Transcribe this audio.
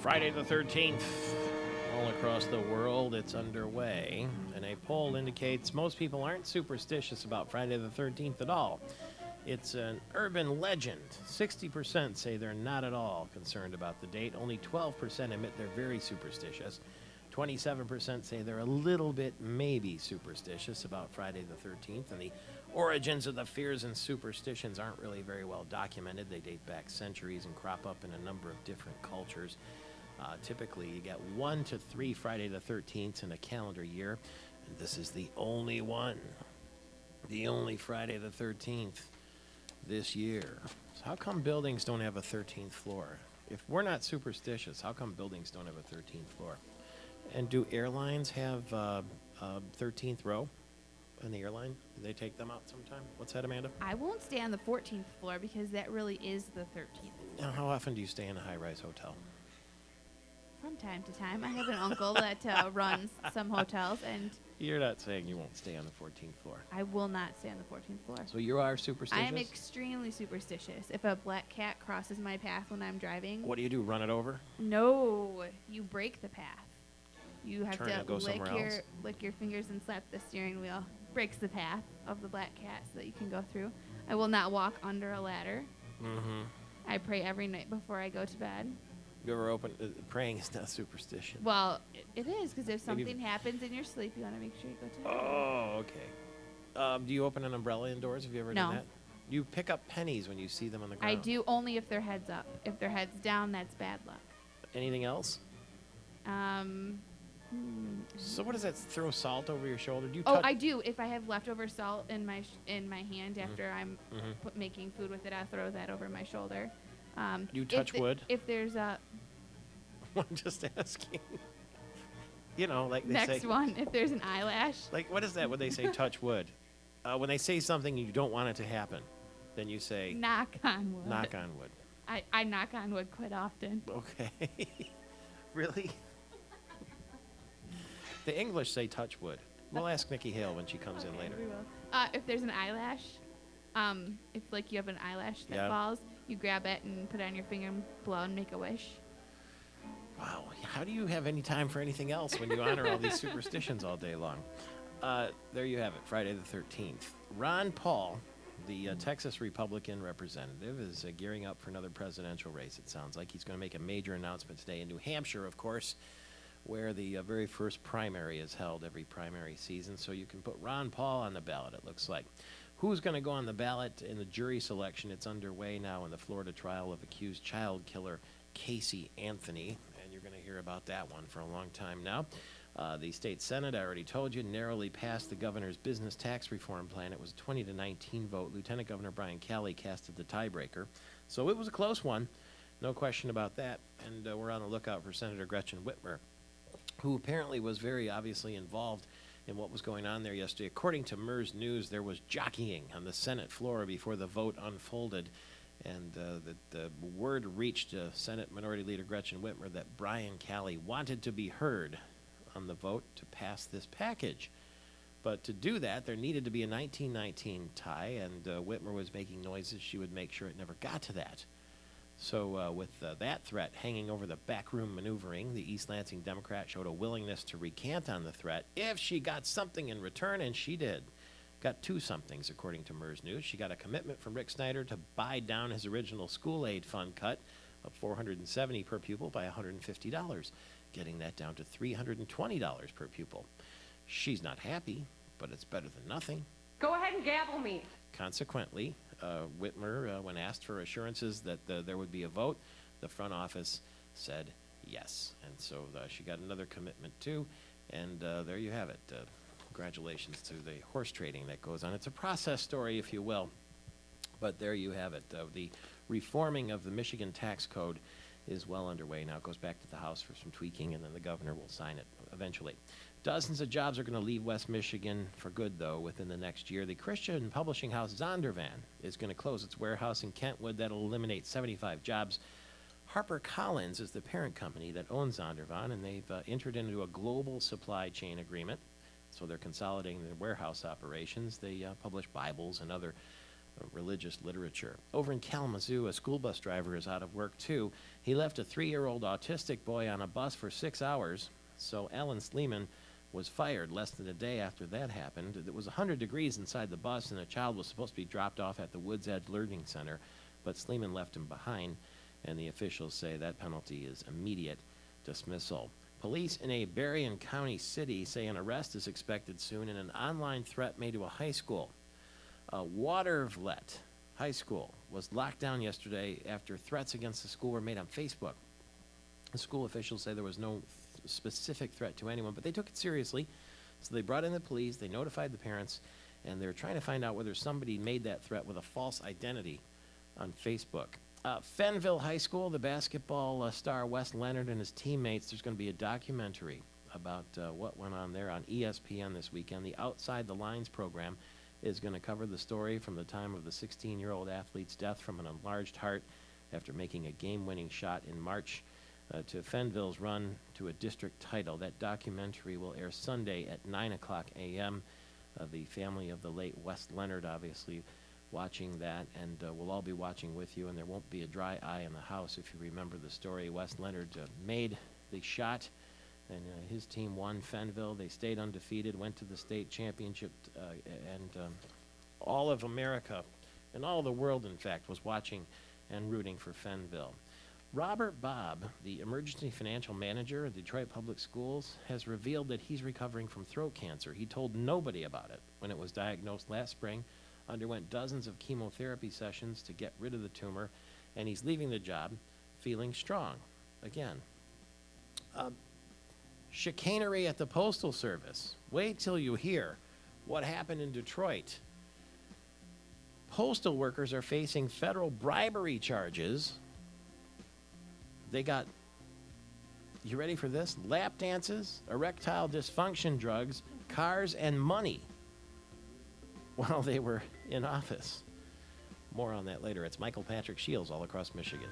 Friday the 13th, all across the world, it's underway, and a poll indicates most people aren't superstitious about Friday the 13th at all. It's an urban legend. 60% say they're not at all concerned about the date. Only 12% admit they're very superstitious. 27% say they're a little bit maybe superstitious about Friday the 13th, and the origins of the fears and superstitions aren't really very well documented. They date back centuries and crop up in a number of different cultures. Typically, you get 1 to 3 Friday the 13th in a calendar year, and this is the only one, the only Friday the 13th this year. So how come buildings don't have a 13th floor? If we're not superstitious, how come buildings don't have a 13th floor? And do airlines have a 13th row in the airline? Do they take them out sometime? What's that, Amanda? I won't stay on the 14th floor because that really is the 13th. Now, how often do you stay in a high-rise hotel? From time to time. I have an uncle that runs some hotels, and You're not saying you won't stay on the 14th floor. I will not stay on the 14th floor. So you are superstitious? I am extremely superstitious. If a black cat crosses my path when I'm driving, What do? Run it over? no, you break the path. You have Turn and go to somewhere else? lick your fingers and slap the steering wheel. Breaks the path of the black cat so that you can go through. I will not walk under a ladder. Mm-hmm. I pray every night before I go to bed. You ever open... praying is not superstition. Well, it is, because if Maybe- something happens in your sleep, you want to make sure you go to bed. Oh, okay. Do you open an umbrella indoors? Have you ever No. done that? You pick up pennies when you see them on the ground. I do only if they're heads up. If they're heads down, that's bad luck. Anything else? Hmm. So what does that, throw salt over your shoulder? Do you Oh, touch... I do. If I have leftover salt in my hand after I'm Mhm. making food with it, I throw that over my shoulder. You if touch wood? If there's a I'm just asking. You know, like they next say... one, if there's an eyelash, Like, what is that when they say touch wood? When they say something you don't want it to happen, then you say knock on wood. knock on wood. I knock on wood quite often. Okay. Really? The English say touch wood. We'll ask Nikki Hale when she comes in Okay, later. we will. If there's an eyelash, if like you have an eyelash that Yeah. falls, you grab it and put it on your finger and blow and make a wish. Wow. How do you have any time for anything else when you honor all these superstitions all day long? There you have it, Friday the 13th. Ron Paul, the Texas Republican representative, is gearing up for another presidential race, it sounds like. He's going to make a major announcement today in New Hampshire, of course, where the very first primary is held every primary season. So you can put Ron Paul on the ballot, it looks like. Who's going to go on the ballot in the jury selection? It's underway now in the Florida trial of accused child killer Casey Anthony, and you're going to hear about that one for a long time now. The state Senate, I already told you, narrowly passed the governor's business tax reform plan. It was a 20 to 19 vote. Lieutenant Governor Brian Calley casted the tiebreaker. So it was a close one, no question about that. And we're on the lookout for Senator Gretchen Whitmer, who apparently was very obviously involved in what was going on there yesterday. According to MERS News, there was jockeying on the Senate floor before the vote unfolded. And the word reached Senate Minority Leader Gretchen Whitmer that Brian Calley wanted to be heard on the vote to pass this package. But to do that, there needed to be a 1919 tie, and Whitmer was making noises she would make sure it never got to that. So with that threat hanging over the backroom maneuvering, the East Lansing Democrat showed a willingness to recant on the threat if she got something in return, and she did. Got 2 somethings, according to MERS News. She got a commitment from Rick Snyder to buy down his original school aid fund cut of $470 per pupil by $150, getting that down to $320 per pupil. She's not happy, but it's better than nothing. Go ahead and gavel me. Consequently, Whitmer, when asked for assurances that there would be a vote, the front office said yes. And so she got another commitment too, and there you have it. Congratulations to the horse trading that goes on. It's a process story, if you will, but there you have it. The reforming of the Michigan tax code is well underway now. It goes back to the House for some tweaking, and then the governor will sign it eventually. Dozens of jobs are going to leave West Michigan for good, though, within the next year. The Christian publishing house Zondervan is going to close its warehouse in Kentwood. That'll eliminate 75 jobs. HarperCollins is the parent company that owns Zondervan, and they've entered into a global supply chain agreement. So they're consolidating their warehouse operations. They publish Bibles and other religious literature. Over in Kalamazoo, a school bus driver is out of work too. He left a 3-year-old autistic boy on a bus for 6 hours, so Alan Sleeman was fired less than a day after that happened. It was 100 degrees inside the bus, and a child was supposed to be dropped off at the Woods Edge Learning Center, but Sleeman left him behind, and the officials say that penalty is immediate dismissal. Police in a Berrien County city say an arrest is expected soon in an online threat made to a high school. Watervliet High School was locked down yesterday after threats against the school were made on Facebook. The school officials say there was no specific threat to anyone, but they took it seriously. So they brought in the police, they notified the parents, and they're trying to find out whether somebody made that threat with a false identity on Facebook. Fenville High School, the basketball star Wes Leonard and his teammates, there's going to be a documentary about what went on there on ESPN this weekend. The Outside the Lines program is going to cover the story from the time of the 16-year-old athlete's death from an enlarged heart after making a game-winning shot in March to Fenville's run to a district title. That documentary will air Sunday at 9 o'clock a.m. The family of the late Wes Leonard obviously watching that, and we'll all be watching with you, and there won't be a dry eye in the house if you remember the story. Wes Leonard made the shot, and his team won Fenville. They stayed undefeated, went to the state championship, and all of America, and all the world, in fact, was watching and rooting for Fenville. Robert Bobb, the emergency financial manager of Detroit Public Schools, has revealed that he's recovering from throat cancer. He told nobody about it when it was diagnosed last spring, underwent dozens of chemotherapy sessions to get rid of the tumor, and he's leaving the job feeling strong again. Chicanery at the Postal Service. Wait till you hear what happened in Detroit. Postal workers are facing federal bribery charges. They got, you ready for this? Lap dances, erectile dysfunction drugs, cars, and money while they were in office. More on that later. It's Michael Patrick Shields all across Michigan.